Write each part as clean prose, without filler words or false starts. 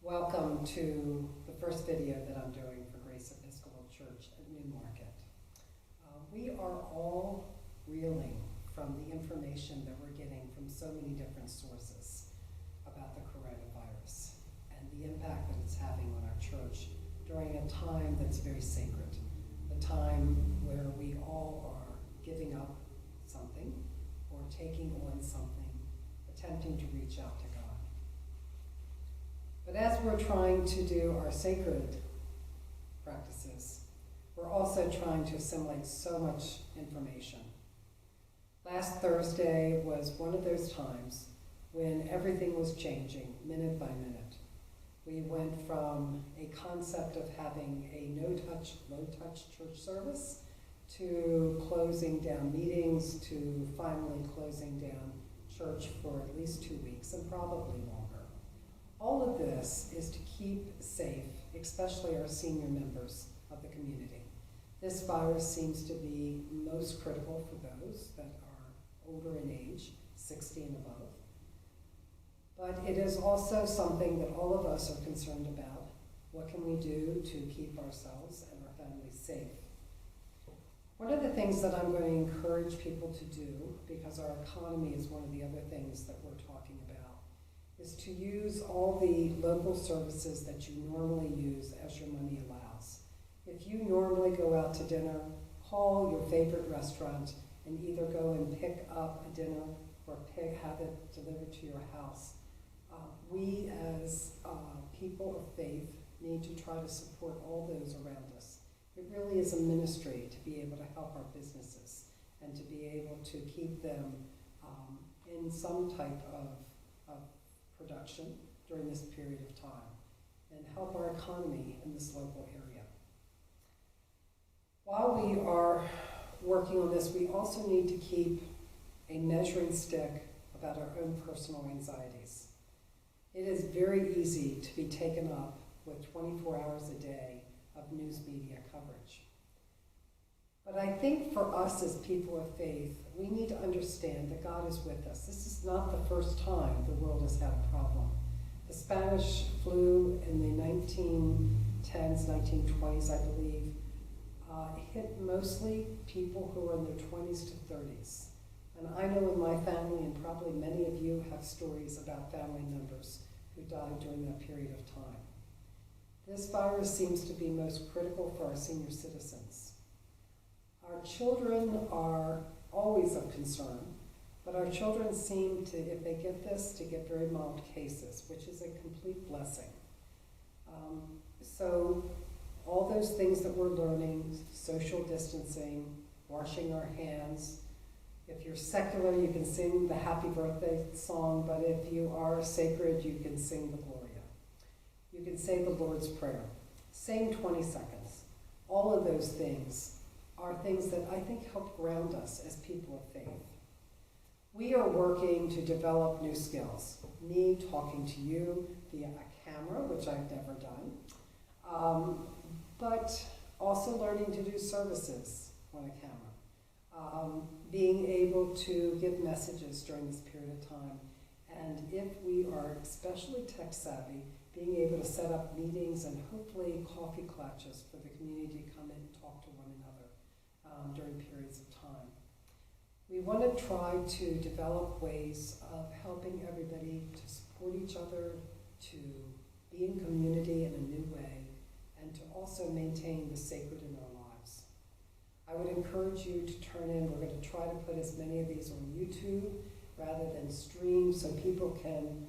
Welcome to the first video that I'm doing for Grace Episcopal Church at Newmarket. We are all reeling from the information that we're getting from so many different sources about the coronavirus and the impact that it's having on our church during a time that's very sacred, the time where we all are giving up something or taking on something, attempting to reach out to God. But as we're trying to do our sacred practices, we're also trying to assimilate so much information. Last Thursday was one of those times when everything was changing minute by minute. We went from a concept of having a no-touch, low-touch church service to closing down meetings to finally closing down church for at least 2 weeks and probably longer. All of this is to keep safe, especially our senior members of the community. This virus seems to be most critical for those that are older in age, 60 and above. But it is also something that all of us are concerned about. What can we do to keep ourselves and our families safe? One of the things that I'm going to encourage people to do, because our economy is one of the other things that we're talking about, is to use all the local services that you normally use as your money allows. If you normally go out to dinner, call your favorite restaurant and either go and pick up a dinner or have it delivered to your house. We as people of faith need to try to support all those around us. It really is a ministry to be able to help our businesses and to be able to keep them in some type of production during this period of time and help our economy in this local area. While we are working on this, we also need to keep a measuring stick about our own personal anxieties. It is very easy to be taken up with 24 hours a day of news media coverage. But I think for us as people of faith, we need to understand that God is with us. This is not the first time the world has had a problem. The Spanish flu in the 1910s, 1920s, I believe, hit mostly people who were in their 20s to 30s. And I know in my family, and probably many of you have stories about family members who died during that period of time. This virus seems to be most critical for our senior citizens. Our children are always of concern, but our children seem to, if they get this, to get very mild cases, which is a complete blessing. So all those things that we're learning, social distancing, washing our hands. If you're secular, you can sing the happy birthday song, but if you are sacred, you can sing the Gloria. You can say the Lord's Prayer. Same 20 seconds. All of those things are things that I think help ground us as people of faith. We are working to develop new skills. Me talking to you via a camera, which I've never done, but also learning to do services on a camera. Being able to give messages during this period of time. And if we are especially tech savvy, being able to set up meetings and hopefully coffee clutches for the community to come in and talk to one another during periods of time. We want to try to develop ways of helping everybody to support each other, to be in community in a new way, and to also maintain the sacred in our lives. I would encourage you to turn in. We're going to try to put as many of these on YouTube rather than stream so people can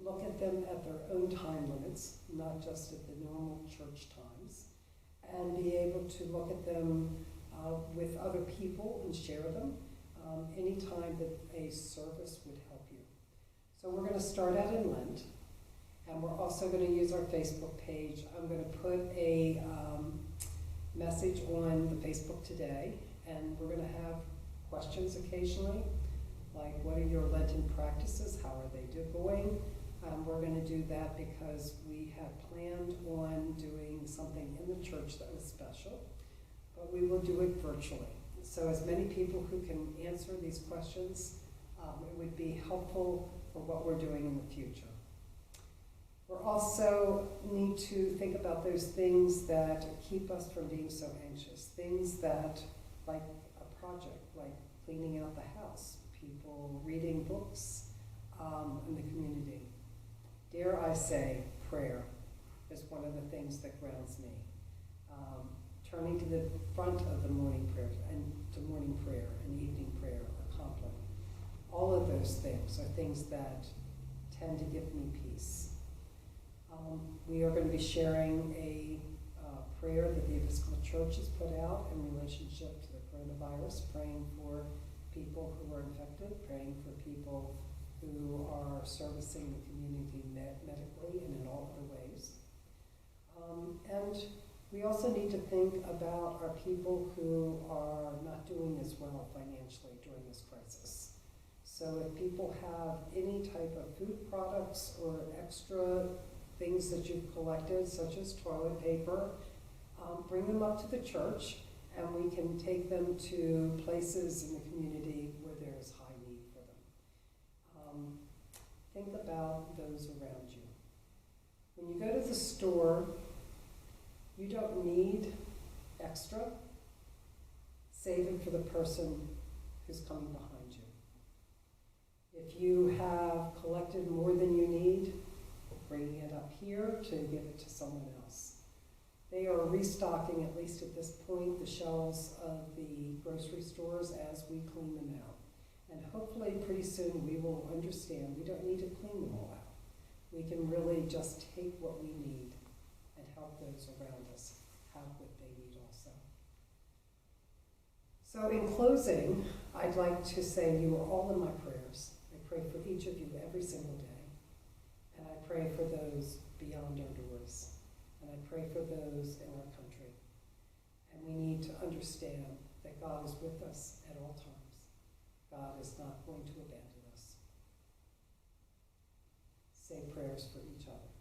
look at them at their own time limits, not just at the normal church times, and be able to look at them with other people and share them anytime that a service would help you. So we're going to start out in Lent, and we're also going to use our Facebook page. I'm going to put a message on the Facebook today, and we're going to have questions occasionally, like what are your Lenten practices, how are they going? We're going to do that because we had planned on doing something in the church that was special, but we will do it virtually. So as many people who can answer these questions, it would be helpful for what we're doing in the future. We also need to think about those things that keep us from being so anxious. Things that, like a project, like cleaning out the house, people reading books in the community. Dare I say, prayer is one of the things that grounds me. Turning to the front of the morning prayer and to morning prayer and evening prayer or compline. All of those things are things that tend to give me peace. We are going to be sharing a prayer that the Episcopal Church has put out in relationship to the coronavirus, praying for people who are infected, praying for people who are servicing the community medically and in all other ways. And we also need to think about our people who are not doing as well financially during this crisis. So if people have any type of food products or extra things that you've collected, such as toilet paper, bring them up to the church, and we can take them to places in the community where there is high need for them. Think about those around you. When you go to the store, you don't need extra. Save it for the person who's coming behind you. If you have collected more than you need, bring it up here to give it to someone else. They are restocking, at least at this point, the shelves of the grocery stores as we clean them out. And hopefully pretty soon we will understand we don't need to clean them all out. We can really just take what we need and help those around us have what they need also. So in closing, I'd like to say you are all in my prayers. I pray for each of you every single day. And I pray for those beyond our doors. And I pray for those in our country. And we need to understand that God is with us at all times. God is not going to abandon us. Say prayers for each other.